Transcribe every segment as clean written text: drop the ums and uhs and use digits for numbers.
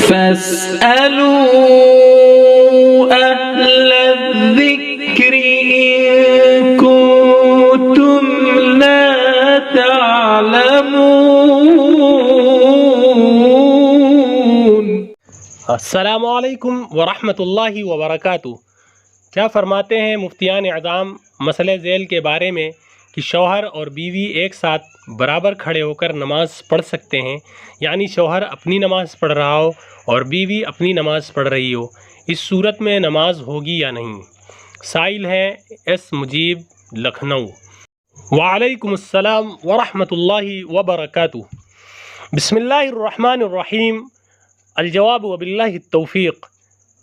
فاسألوا أهل الذكر إن كنتم لا تعلمون۔ السلام علیکم ورحمۃ اللہ وبرکاتہ۔ کیا فرماتے ہیں مفتیان اعظام مسئلہ ذیل کے بارے میں کہ شوہر اور بیوی ایک ساتھ برابر کھڑے ہو کر نماز پڑھ سکتے ہیں، یعنی شوہر اپنی نماز پڑھ رہا ہو اور بیوی اپنی نماز پڑھ رہی ہو، اس صورت میں نماز ہوگی یا نہیں؟ سائل ہیں ایس مجیب، لکھنؤ۔ وعلیکم السلام ورحمۃ اللہ وبرکاتہ۔ بسم اللہ الرحمن الرحیم۔ الجواب وباللہ التوفیق۔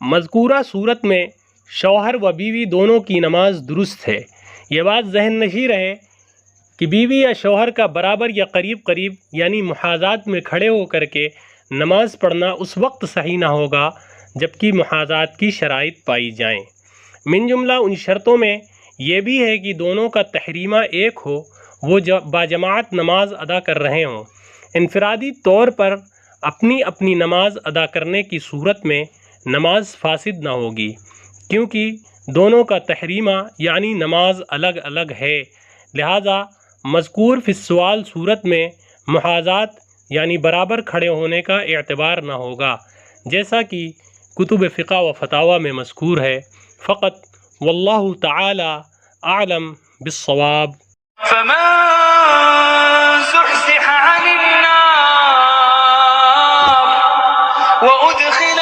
مذکورہ صورت میں شوہر و بیوی دونوں کی نماز درست ہے۔ یہ بات ذہن نشین رہے کہ بیوی یا شوہر کا برابر یا قریب قریب یعنی محاذات میں کھڑے ہو کر کے نماز پڑھنا اس وقت صحیح نہ ہوگا جبکہ محاذات کی شرائط پائی جائیں۔ من جملہ ان شرطوں میں یہ بھی ہے کہ دونوں کا تحریمہ ایک ہو، وہ باجماعت نماز ادا کر رہے ہوں۔ انفرادی طور پر اپنی اپنی نماز ادا کرنے کی صورت میں نماز فاسد نہ ہوگی، کیونکہ دونوں کا تحریمہ یعنی نماز الگ الگ ہے، لہذا مذکور فی السؤال صورت میں محاذات یعنی برابر کھڑے ہونے کا اعتبار نہ ہوگا، جیسا کہ کتب فقہ و فتاوی میں مذکور ہے۔ فقط واللہ تعالی اعلم بالصواب۔ فمن زحزح عن النار وأدخل